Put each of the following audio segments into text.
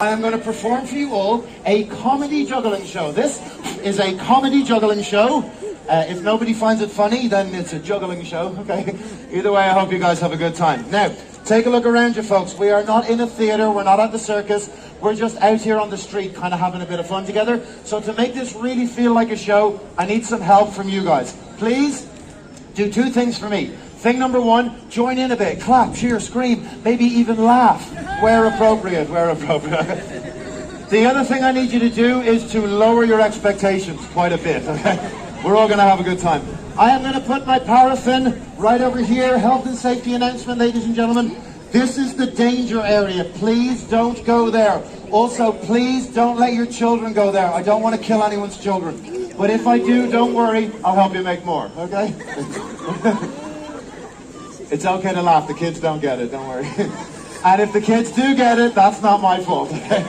I am going to perform for you all a comedy juggling show. This is a comedy juggling show. If nobody finds it funny, then it's a juggling show, okay? Either way, I hope you guys have a good time. Now, take a look around you, folks. We are not in a theatre, we're not at the circus. We're just out here on the street kind of having a bit of fun together. So to make this really feel like a show, I need some help from you guys. Please do two things for me. Thing number one, join in a bit, clap, cheer, scream, maybe even laugh, where appropriate, where appropriate. The other thing I need you to do is to lower your expectations quite a bit, okay? We're all going to have a good time. I am going to put my paraffin right over here, health and safety announcement, ladies and gentlemen. This is the danger area, please don't go there. Also, please don't let your children go there. I don't want to kill anyone's children. But if I do, don't worry, I'll help you make more, okay? It's okay to laugh, the kids don't get it, don't worry. And if the kids do get it, that's not my fault, okay?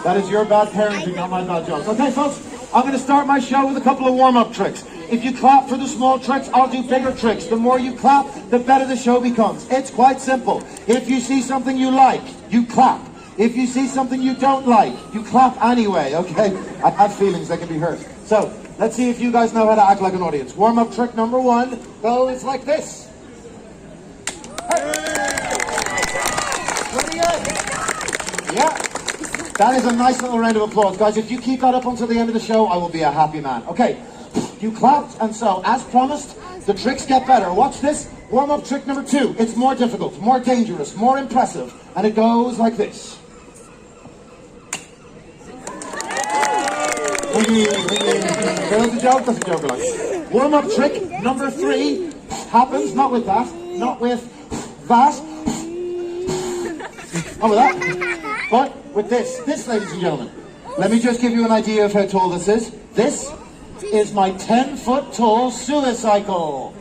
That is your bad parenting, not my bad jokes. Okay, folks, I'm going to start my show with a couple of warm-up tricks. If you clap for the small tricks, I'll do bigger tricks. The more you clap, the better the show becomes. It's quite simple. If you see something you like, you clap. If you see something you don't like, you clap anyway, okay? I have feelings, they can be hurt. So, let's see if you guys know how to act like an audience. Warm-up trick number one goes like this. Yeah, that is a nice little round of applause, guys. If you keep that up until the end of the show, I will be a happy man. Okay, you clapped, and so, as promised, the tricks get better. Watch this. Warm-up trick number two. It's more difficult, more dangerous, more impressive, and it goes like this. There's a joke, that's a joke, like. Warm-up trick number three happens, not with that, not with that, not with that, but with this. This, ladies and gentlemen. Let me just give you an idea of how tall this is. This is my 10-foot tall Unicycle.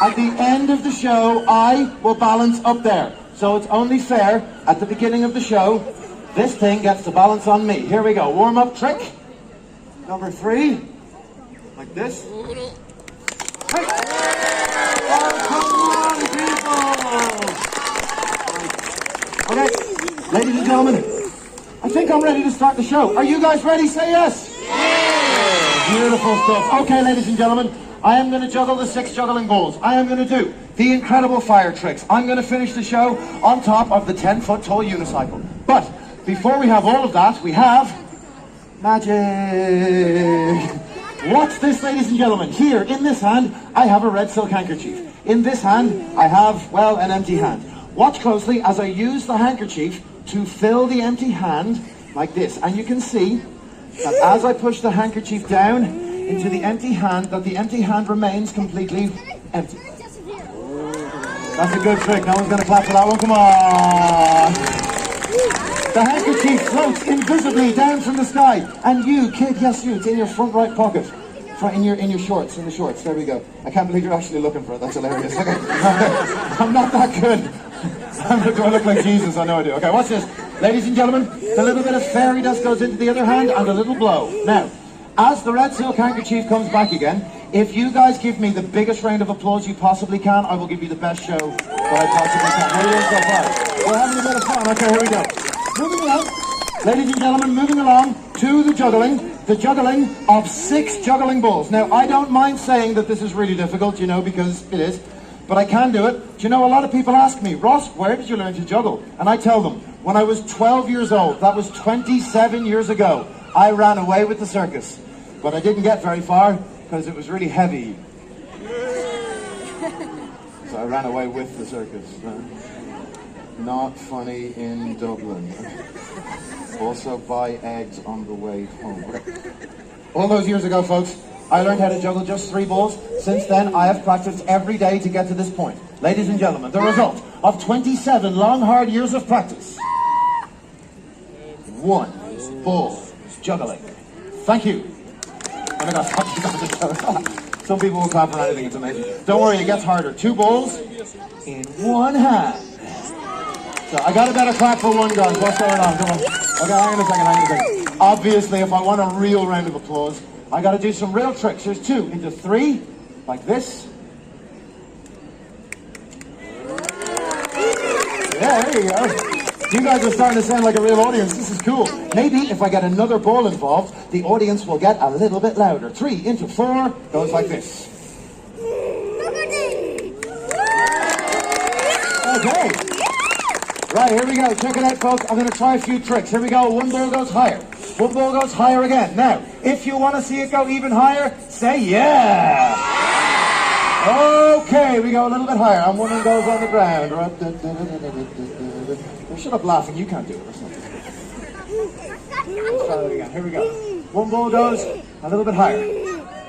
At the end of the show, I will balance up there. So it's only fair, at the beginning of the show, this thing gets to balance on me. Here we go. Warm-up trick number three. Like this. Hey. Oh, come on, people! Okay, ladies and gentlemen, I think I'm ready to start the show. Are you guys ready? Say yes! Yeah. Beautiful stuff. Okay, ladies and gentlemen, I am going to juggle the 6 juggling balls. I am going to do the incredible fire tricks. I'm going to finish the show on top of the 10-foot tall unicycle. But before we have all of that, we have magic. Watch this, ladies and gentlemen. Here, in this hand, I have a red silk handkerchief. In this hand, I have, well, an empty hand. Watch closely as I use the handkerchief to fill the empty hand like this. And you can see that as I push the handkerchief down into the empty hand, that the empty hand remains completely empty. That's a good trick. No one's going to clap for that one. Come on. The handkerchief floats invisibly down from the sky. And you, kid, yes you, it's in your front right pocket. In your shorts, in the shorts, there we go. I can't believe you're actually looking for it, that's hilarious. Okay. I'm not that good. Do I look like Jesus? I know I do. Okay, watch this. Ladies and gentlemen, the little bit of fairy dust goes into the other hand and a little blow. Now, as the red silk handkerchief comes back again, if you guys give me the biggest round of applause you possibly can, I will give you the best show that I possibly can. What are you so far? We're having a bit of fun. Okay, here we go. Moving along. Ladies and gentlemen, moving along to the juggling of 6 juggling balls. Now, I don't mind saying that this is really difficult, you know, because it is, but I can do it. Do you know, a lot of people ask me, Ross, where did you learn to juggle? And I tell them, when I was 12 years old, that was 27 years ago, I ran away with the circus. But I didn't get very far, because it was really heavy. So I ran away with the circus. Not funny in Dublin. Also buy eggs on the way home. All those years ago, folks, I learned how to juggle just 3 balls. Since then, I have practiced every day to get to this point. Ladies and gentlemen, the result of 27 long, hard years of practice. 1 ball juggling. Thank you. Oh my gosh, some people will clap for anything, it's amazing. Don't worry, it gets harder. 2 balls in 1 hand. So I got a better clap for one, guys. What's going on? Come on. Okay, hang on a second. Obviously, if I want a real round of applause, I got to do some real tricks. There's 2 into 3, like this. Yeah, there you go. You guys are starting to sound like a real audience. This is cool. Maybe if I get another ball involved, the audience will get a little bit louder. 3 into 4 goes like this. Okay. Right, here we go. Check it out, folks. I'm going to try a few tricks. Here we go. One ball goes higher. One ball goes higher again. Now, if you want to see it go even higher, say yeah. Okay, we go a little bit higher. And one goes on the ground. Shut up laughing. You can't do it. Let's try that again. Here we go. One ball goes a little bit higher.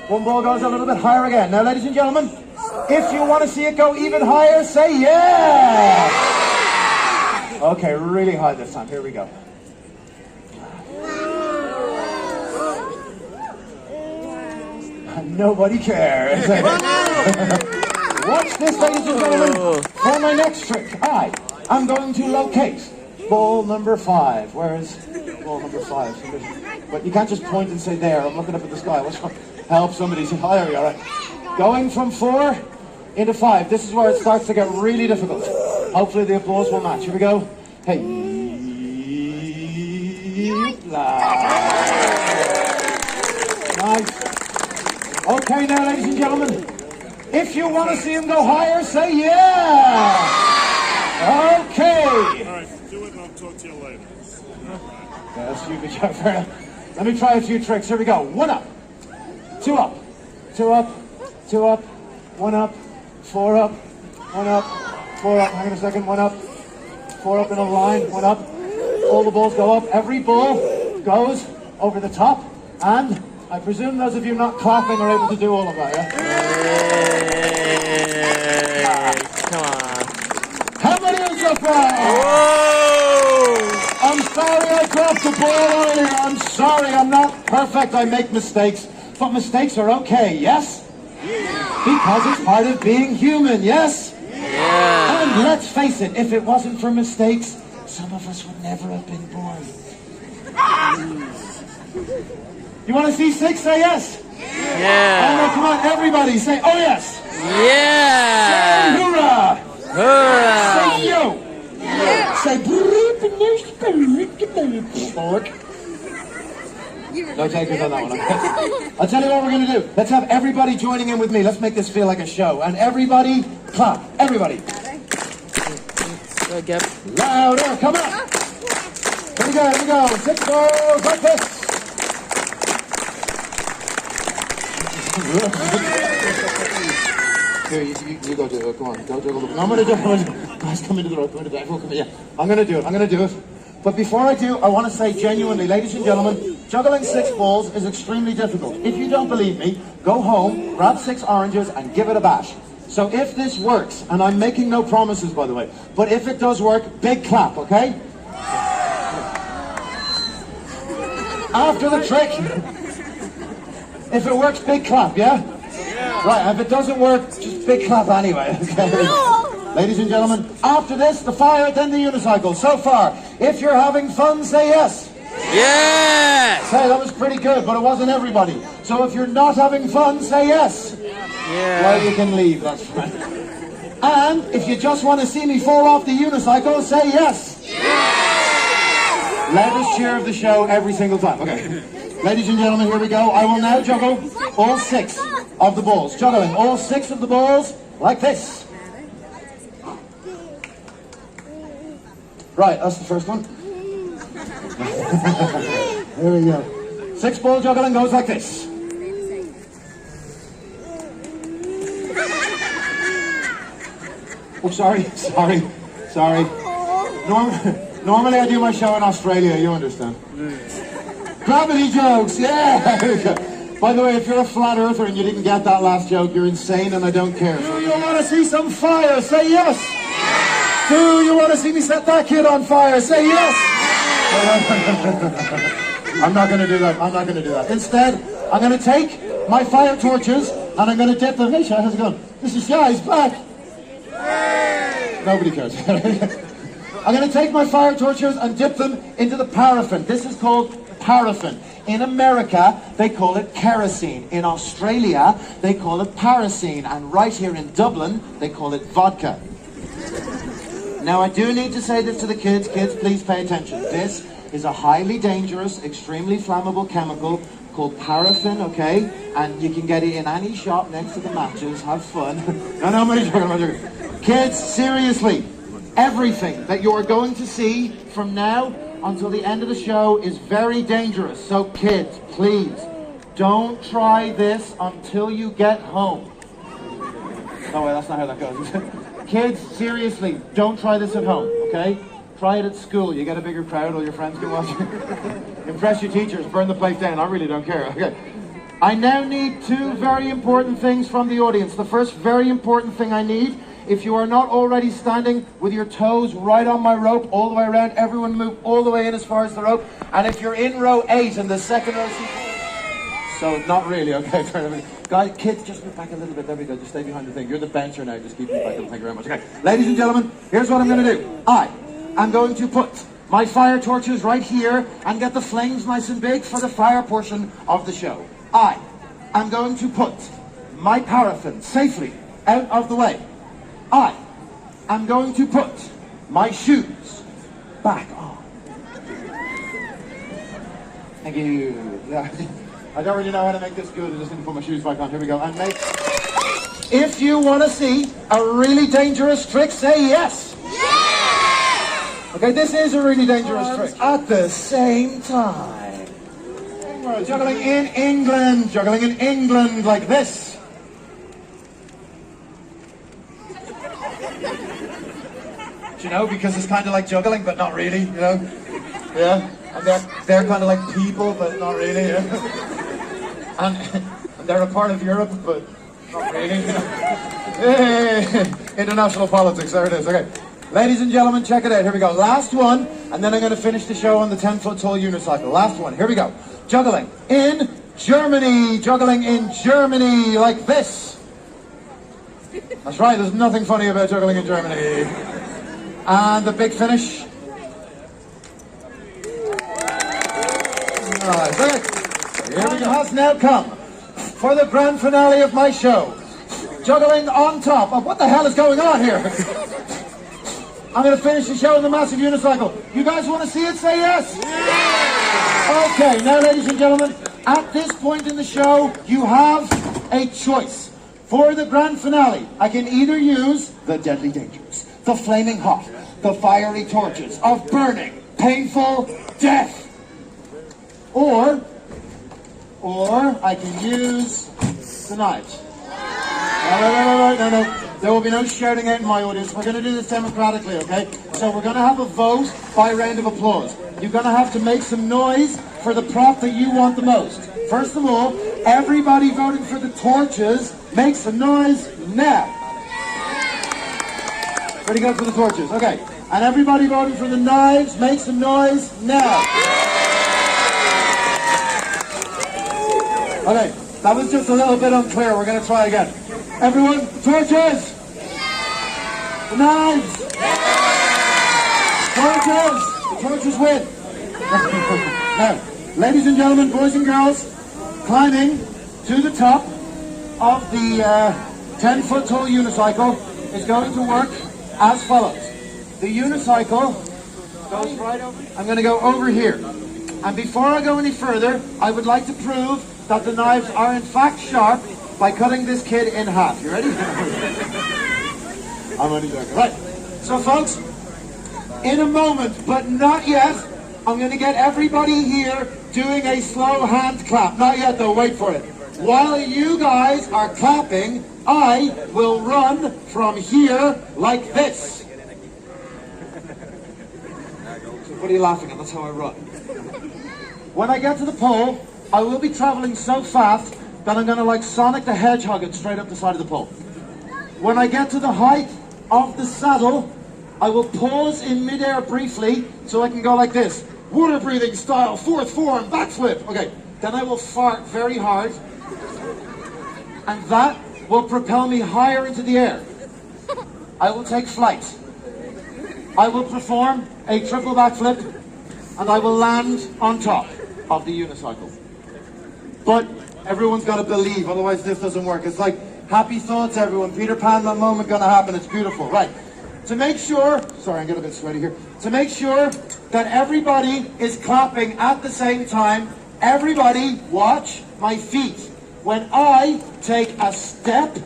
One ball goes a little bit higher again. Now, ladies and gentlemen, if you want to see it go even higher, say yeah. Okay, really high this time. Here we go. Nobody cares. Watch this, ladies and gentlemen. For my next trick, I'm going to locate ball number 5. Where is ball number 5? But you can't just point and say there. I'm looking up at the sky. What's wrong? Help somebody. Say, oh, there we are. Right. Going from 4 into 5. This is where it starts to get really difficult. Hopefully the applause will match. Here we go. Hey. Nice. Okay, now, ladies and gentlemen, if you want to see him go higher, say yeah. Okay. All right, do it and I'll talk to you later. Yes, you can try. Fair enough. Let me try a few tricks. Here we go. 1 up, 2 up, 2 up, 2 up, 1 up, 4 up, 1 up, 4 up. Hang on a second. 1 up, 4 up in a line. 1 up. All the balls go up. Every ball goes over the top. And I presume those of you not clapping are able to do all of that, yeah? Yay. Come on. How many are so far? I'm sorry I dropped the ball earlier. I'm sorry, I'm not perfect. I make mistakes. But mistakes are okay, yes? Because it's part of being human, yes? Yeah. And let's face it, if it wasn't for mistakes, some of us would never have been born. You want to see 6? Say yes. Yeah. Oh, no, come on, everybody, say oh yes. Yeah. Say hoorah. Hoorah. Say yo. Yeah. Say no takers on that one. Okay? I'll tell you what we're going to do. Let's have everybody joining in with me. Let's make this feel like a show. And everybody, clap. Everybody. Go, Gab. Louder. Come on. Here we go. Here we go. 6 balls like this. Here, you go do it. Come on. Go juggle. No, I'm going to do it. Guys, come into the rope. Come into the back. Yeah. I'm going to do it. I'm going to do it. But before I do, I want to say genuinely, ladies and gentlemen, juggling 6 balls is extremely difficult. If you don't believe me, go home, grab 6 oranges, and give it a bash. So if this works, and I'm making no promises, by the way, but if it does work, big clap, okay? After the trick, if it works, big clap, yeah? Right, if it doesn't work, just big clap anyway, okay? Ladies and gentlemen, after this, the fire, then the unicycle. So far, if you're having fun, say yes. Yes. Say, that was pretty good, but it wasn't everybody. So if you're not having fun, say yes. Yeah. Well, you can leave, that's fine. And if you just want to see me fall off the unicycle, say yes. Loudest cheer of the show every single time. Okay. Ladies and gentlemen, here we go. I will now juggle all 6 of the balls. Juggling all 6 of the balls like this. Right, that's the first one. There we go. 6 ball juggling goes like this. Oh, sorry. Normally I do my show in Australia, you understand. Gravity jokes, yeah! By the way, if you're a flat earther and you didn't get that last joke, you're insane and I don't care. Do you want to see some fire? Say yes! Do you want to see me set that kid on fire? Say yes! I'm not going to do that. Instead, I'm going to take my fire torches and I'm going to dip them. Hey, Shah, how's it going? This is Shah, he's back. Nobody cares. I'm going to take my fire torches and dip them into the paraffin. This is called paraffin. In America, they call it kerosene. In Australia, they call it paracene. And right here in Dublin, they call it vodka. Now I do need to say this to the kids. Kids, please pay attention. This is a highly dangerous, extremely flammable chemical called paraffin, okay? And you can get it in any shop next to the matches. Have fun. No, I'm only joking, I'm only joking. Kids, seriously, everything that you are going to see from now until the end of the show is very dangerous. So kids, please, don't try this until you get home. No way, that's not how that goes. Kids, seriously, don't try this at home, okay? Try it at school. You get a bigger crowd, all your friends can watch it. Impress your teachers, burn the place down. I really don't care, okay? I now need two very important things from the audience. The first very important thing I need, if you are not already standing with your toes right on my rope all the way around, everyone move all the way in as far as the rope. And if you're in row 8 and the second row... So, not really, okay, fair enough. Guys, kids, just move back a little bit. There we go, just stay behind the thing. You're the bouncer now, just keep me back. Thank you very much. Okay, ladies and gentlemen, here's what I'm going to do. I'm going to put my fire torches right here and get the flames nice and big for the fire portion of the show. I'm going to put my paraffin safely out of the way. I'm going to put my shoes back on. Thank you. Yeah. I don't really know how to make this good. I'm just going to put my shoes back on. Here we go. And make... If you want to see a really dangerous trick, say yes. Yes! Okay, this is a really dangerous trick. At the same time. Juggling in England. Juggling in England like this. Do you know, because it's kind of like juggling, but not really, you know? Yeah. And they're kind of like people, but not really, yeah. And they're a part of Europe, but not really, you know. Hey, international politics, there it is, okay. Ladies and gentlemen, check it out, here we go. Last one, and then I'm going to finish the show on the 10-foot tall unicycle. Last one, here we go. Juggling in Germany, juggling in Germany, like this. That's right, there's nothing funny about juggling in Germany. And the big finish. Here we go. Has now come for the grand finale of my show. Juggling on top of what the hell is going on here? I'm going to finish the show in the massive unicycle. You guys want to see it? Say yes. Yes. Okay, now ladies and gentlemen, at this point in the show, you have a choice. For the grand finale, I can either use the deadly dangerous, the flaming hot, the fiery torches of burning, painful death. Or I can use the knives. No. There will be no shouting out in my audience. We're going to do this democratically, okay? So we're going to have a vote by round of applause. You're going to have to make some noise for the prop that you want the most. First of all, everybody voting for the torches, make some noise now. Pretty good for the torches, okay. And everybody voting for the knives, make some noise now. Okay, that was just a little bit unclear. We're going to try again. Everyone, the torches! The knives! Torches! The torches win! Now, ladies and gentlemen, boys and girls, climbing to the top of the 10-foot tall unicycle is going to work as follows. The unicycle goes right over. I'm going to go over here. And before I go any further, I would like to prove that the knives are in fact sharp by cutting this kid in half. You ready? I'm only joking. Right. So folks, in a moment, but not yet, I'm going to get everybody here doing a slow hand clap. Not yet though, wait for it. While you guys are clapping, I will run from here like this. What are you laughing at? That's how I run. When I get to the pole, I will be traveling so fast that I'm going to like Sonic the Hedgehog it straight up the side of the pole. When I get to the height of the saddle, I will pause in midair briefly so I can go like this. Water breathing style, fourth form, backflip. Okay, then I will fart very hard and that will propel me higher into the air. I will take flight. I will perform a triple backflip and I will land on top of the unicycle. But everyone's got to believe, otherwise this doesn't work. It's like happy thoughts, everyone. Peter Pan, that moment gonna happen. It's beautiful, right? to make sure, sorry, I'm getting a bit sweaty here, to make sure that everybody is clapping at the same time, everybody watch my feet. When I take a step,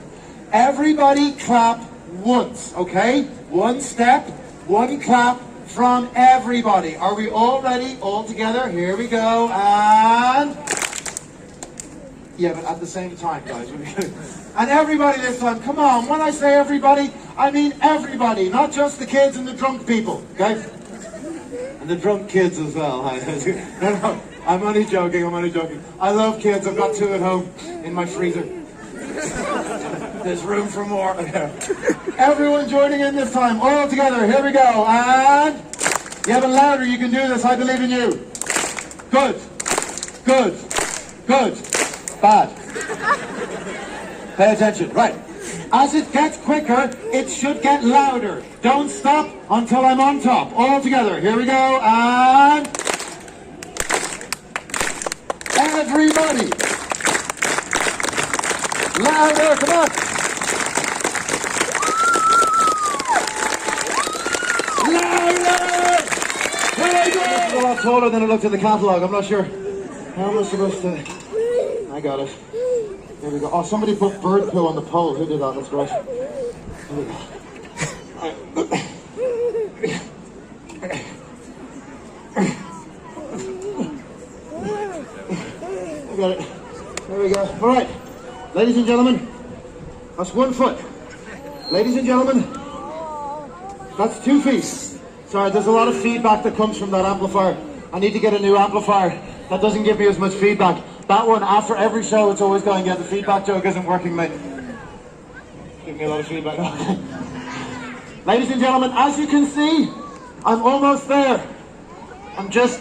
everybody clap once, okay? One step, one clap from everybody. Are we all ready? All together? Here we go, and... Yeah, but at the same time, guys. And everybody this time, come on. When I say everybody, I mean everybody, not just the kids and the drunk people, okay? And the drunk kids as well. No, I'm only joking, I love kids, I've got 2 at home in my freezer. There's room for more. Everyone joining in this time, all together, here we go. And, yeah, but louder, you can do this, I believe in you. Good, good, good. Bad. Pay attention. Right. As it gets quicker, it should get louder. Don't stop until I'm on top. All together. Here we go. And... everybody. Louder. Come on. Louder. Very good. It's a lot taller than it looked in the catalogue. I'm not sure how am I supposed to... I got it. There we go. Oh, somebody put bird poo on the pole. Who did that? That's great. There we go. I got it. There we go. All right. Ladies and gentlemen, that's 1 foot. Ladies and gentlemen, that's 2 feet. Sorry, there's a lot of feedback that comes from that amplifier. I need to get a new amplifier that doesn't give me as much feedback. That one, after every show, it's always going, yeah, the feedback joke isn't working, mate. Give me a lot of feedback. Ladies and gentlemen, as you can see, I'm almost there. I'm just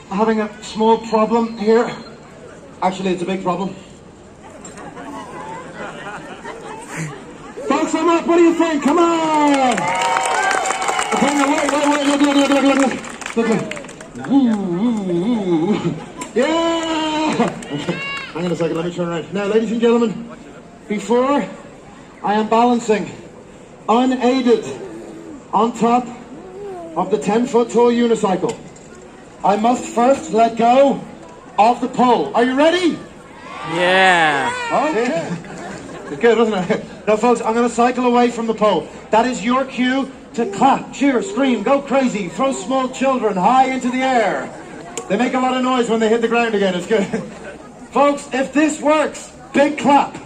having a small problem here. Actually, it's a big problem. Folks, I'm up. What do you think? Come on! Okay, now, wait. Look. Yeah! Okay, hang on a second, let me turn around. Now, ladies and gentlemen, before I am balancing unaided on top of the 10-foot tall unicycle, I must first let go of the pole. Are you ready? Yeah. Okay. It's good, wasn't it? Now, folks, I'm going to cycle away from the pole. That is your cue to clap, cheer, scream, go crazy, throw small children high into the air. They make a lot of noise when they hit the ground again. It's good. Folks, if this works, big clap.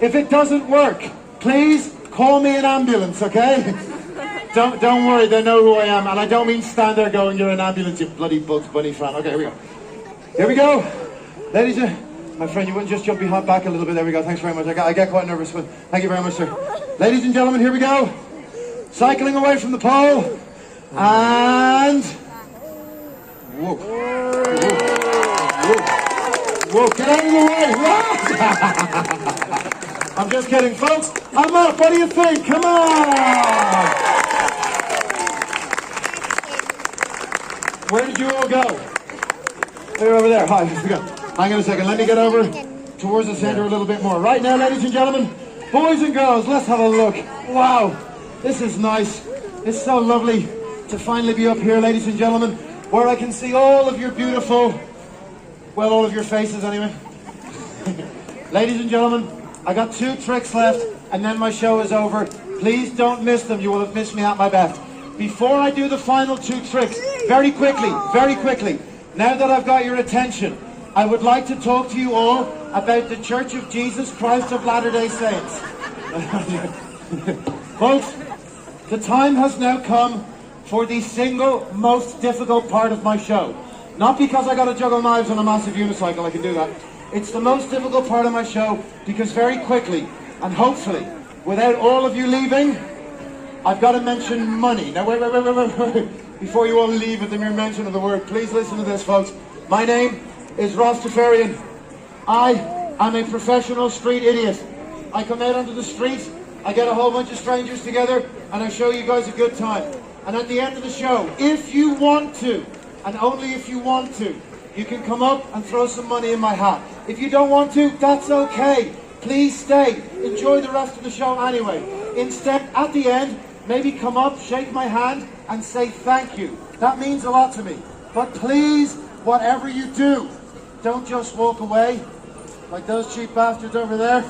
If it doesn't work, please call me an ambulance, okay? Don't worry, they know who I am. And I don't mean stand there going, you're an ambulance, you bloody Bugs Bunny fan. Okay, here we go. Here we go. Ladies and... my friend, you wouldn't just jump behind back a little bit. There we go. Thanks very much. I get quite nervous. But thank you very much, sir. Ladies and gentlemen, here we go. Cycling away from the pole. And... whoa. Whoa, get out of the way. I'm just kidding, folks. I'm up. What do you think? Come on. Where did you all go? They're over there. Hi. Hang on a second. Let me get over towards the center a little bit more. Right now, ladies and gentlemen, boys and girls, let's have a look. Wow. This is nice. It's so lovely to finally be up here, ladies and gentlemen, where I can see all of your beautiful, well, all of your faces anyway. Ladies and gentlemen, I got 2 tricks left and then my show is over. Please don't miss them. You will have missed me at my best. Before I do the final 2 tricks, very quickly, now that I've got your attention, I would like to talk to you all about the Church of Jesus Christ of Latter-day Saints. Folks, the time has now come for the single most difficult part of my show. Not because I got to juggle knives on a massive unicycle, I can do that. It's the most difficult part of my show because very quickly, and hopefully, without all of you leaving, I've got to mention money. Now wait. Before you all leave at the mere mention of the word, please listen to this, folks. My name is Rastafarian. I am a professional street idiot. I come out onto the streets, I get a whole bunch of strangers together, and I show you guys a good time. And at the end of the show, if you want to, and only if you want to, you can come up and throw some money in my hat. If you don't want to, that's okay. Please stay. Enjoy the rest of the show anyway. Instead, at the end, maybe come up, shake my hand, and say thank you. That means a lot to me. But please, whatever you do, don't just walk away like those cheap bastards over there.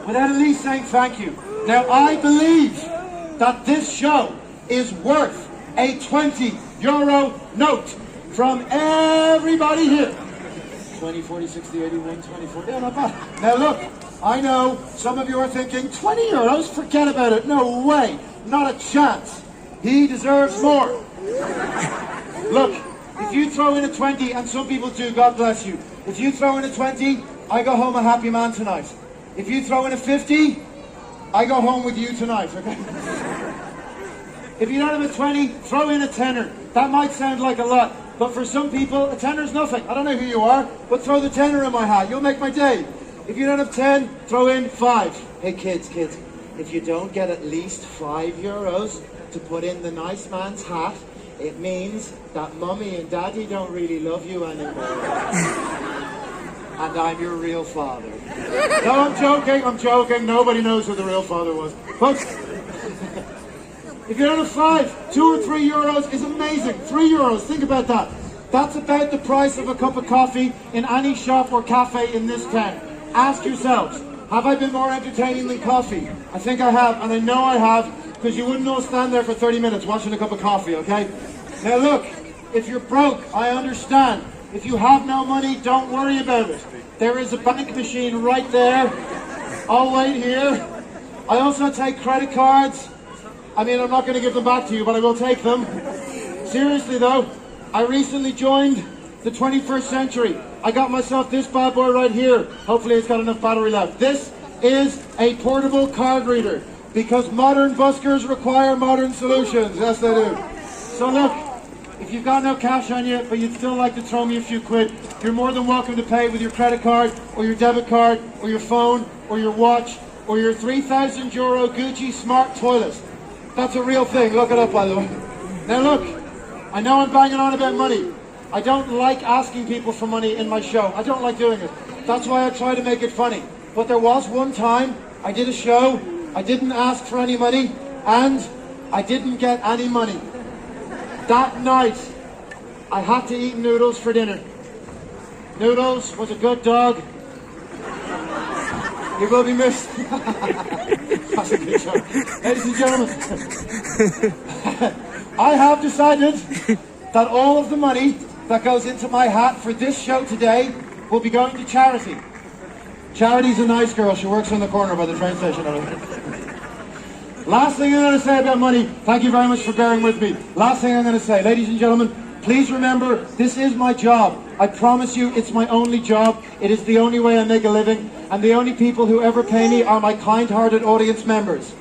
Without at least saying thank you. Now, I believe that this show is worth a €20 note from everybody here. 20, 40, 60, 80, 90, 20, 40. Yeah, not bad. Now look, I know some of you are thinking, €20? Forget about it. No way. Not a chance. He deserves more. Look, if you throw in a 20, and some people do, God bless you. If you throw in a 20, I go home a happy man tonight. If you throw in a 50, I go home with you tonight, okay? If you don't have a 20, throw in a tenner. That might sound like a lot, but for some people, a tenner's nothing. I don't know who you are, but throw the tenner in my hat. You'll make my day. If you don't have 10, throw in 5. Hey kids, if you don't get at least €5 to put in the nice man's hat, it means that mummy and daddy don't really love you anymore. And I'm your real father. No, I'm joking. Nobody knows who the real father was. Folks, if you don't have 5, €2 or €3 is amazing. €3, think about that. That's about the price of a cup of coffee in any shop or cafe in this town. Ask yourselves, have I been more entertaining than coffee? I think I have, and I know I have, because you wouldn't all stand there for 30 minutes watching a cup of coffee, okay? Now look, if you're broke, I understand. If you have no money, don't worry about it. There is a bank machine right there. I'll wait here. I also take credit cards. I mean, I'm not going to give them back to you, but I will take them. Seriously though, I recently joined the 21st century. I got myself this bad boy right here. Hopefully it's got enough battery left. This is a portable card reader, because modern buskers require modern solutions. Yes, they do. So look, if you've got no cash on you, but you'd still like to throw me a few quid, you're more than welcome to pay with your credit card, or your debit card, or your phone, or your watch, or your €3,000 Gucci smart toilet. That's a real thing. Look it up, by the way. Now look, I know I'm banging on about money. I don't like asking people for money in my show. I don't like doing it. That's why I try to make it funny. But there was one time I did a show, I didn't ask for any money, and I didn't get any money. That night, I had to eat noodles for dinner. Noodles was a good dog. He will be missed. That's a good joke. Ladies and gentlemen, I have decided that all of the money that goes into my hat for this show today will be going to charity. Charity's a nice girl. She works in the corner by the train station. Last thing I'm going to say about money, thank you very much for bearing with me. Last thing I'm going to say, ladies and gentlemen, please remember, this is my job. I promise you, it's my only job. It is the only way I make a living, and the only people who ever pay me are my kind-hearted audience members.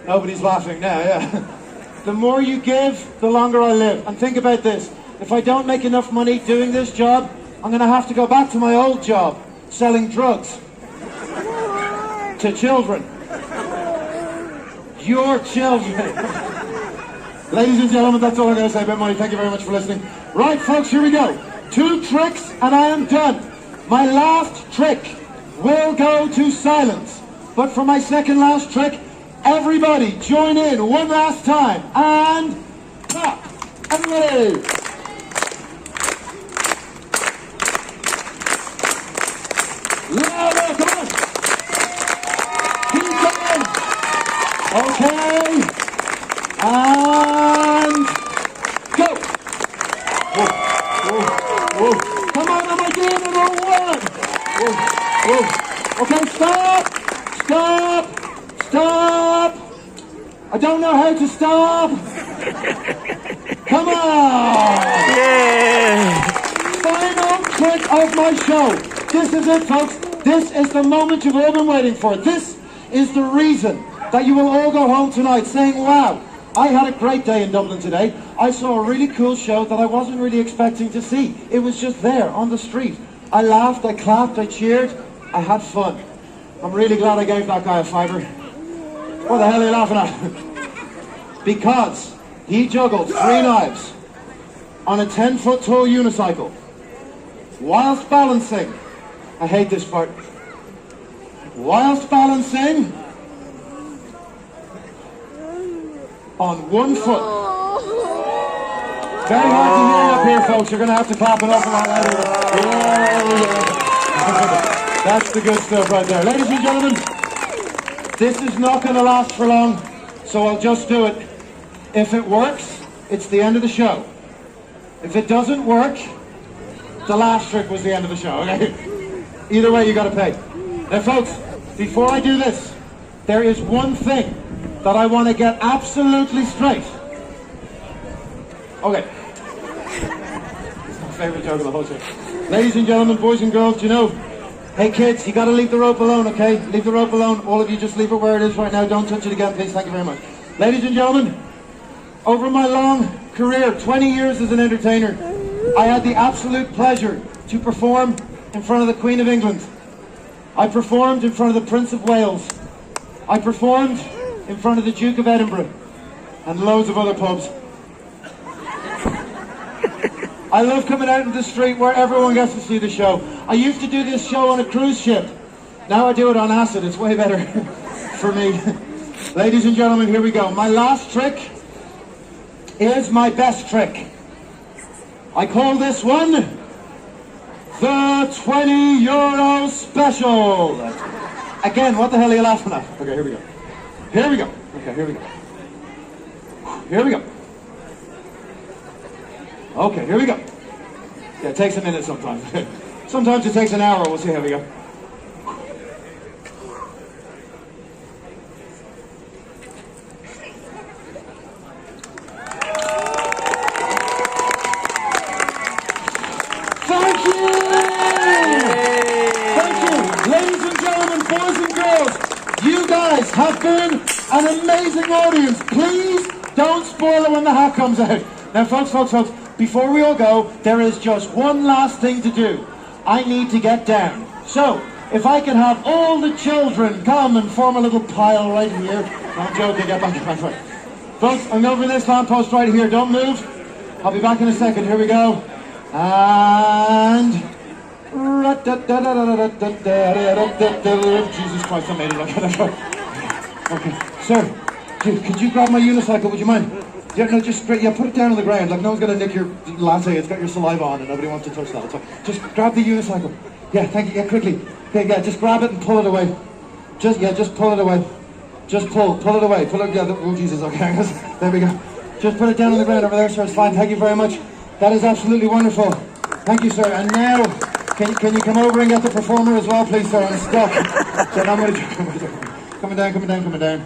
Nobody's laughing now, yeah. The more you give, the longer I live. And think about this. If I don't make enough money doing this job, I'm going to have to go back to my old job, selling drugs to children. Your children. Ladies and gentlemen, that's all I'm going to say about money. Thank you very much for listening. Right, folks, here we go. 2 tricks and I am done. My last trick will go to silence. But for my second last trick, everybody join in one last time. And clap. Everybody. Louder, come on. Keep going. Okay. And go. Whoa, whoa, whoa. Come on, am I doing it or what? Whoa, whoa. Okay, stop. Stop. Stop. I don't know how to stop. Come on. Yeah. Final trick of my show. This is it, folks. This is the moment you've all been waiting for. This is the reason that you will all go home tonight saying, wow, I had a great day in Dublin today. I saw a really cool show that I wasn't really expecting to see. It was just there on the street. I laughed, I clapped, I cheered, I had fun. I'm really glad I gave that guy a fiver. What the hell are you laughing at? Because he juggled 3 knives on a 10-foot tall unicycle whilst balancing. I hate this part. Whilst balancing on one foot. Very hard to hear up here, folks. You're going to have to clap it up a lot louder. Yeah. That's the good stuff right there. Ladies and gentlemen, this is not going to last for long, so I'll just do it. If it works, it's the end of the show. If it doesn't work, the last trick was the end of the show, okay? Either way, you got to pay. Now, folks, before I do this, there is one thing that I want to get absolutely straight. Okay. It's my favorite joke of the whole show. Ladies and gentlemen, boys and girls, you know, hey kids, you got to leave the rope alone, okay? Leave the rope alone. All of you just leave it where it is right now. Don't touch it again, please. Thank you very much. Ladies and gentlemen, over my long career, 20 years as an entertainer, I had the absolute pleasure to perform in front of the Queen of England. I performed in front of the Prince of Wales. I performed in front of the Duke of Edinburgh and loads of other pubs. I love coming out into the street where everyone gets to see the show. I used to do this show on a cruise ship. Now I do it on acid. It's way better for me. Ladies and gentlemen, here we go. My last trick is my best trick. I call this one the 20 euro special. Again, what the hell are you laughing at? Okay, here we go. Here we go. Okay, here we go. Here we go. Okay, here we go. Yeah, it takes a minute sometimes. Sometimes it takes an hour. We'll see how we go. Thank you! Thank you! Ladies and gentlemen, boys and girls, you guys have been an amazing audience. Please don't spoil it when the hat comes out. Now, folks, before we all go, there is just one last thing to do. I need to get down. So, if I can have all the children come and form a little pile right here. No, I'm joking, get back. Folks, I'm over this lamppost right here. Don't move. I'll be back in a second. Here we go. And... Jesus Christ, I made it. Okay, sir, could you grab my unicycle, would you mind? Yeah, no, just put it down on the ground. Like, no one's going to nick your latte. It's got your saliva on and nobody wants to touch that. It's like, just grab the unicycle. Yeah, thank you. Yeah, quickly. Okay, yeah, just grab it and pull it away. Just pull it away. Just pull it away. Pull it, yeah, oh, Jesus, okay. There we go. Just put it down on the ground over there, sir. It's fine. Thank you very much. That is absolutely wonderful. Thank you, sir. And now, can you come over and get the performer as well, please, sir? I'm stuck. So now I'm going to... Coming down.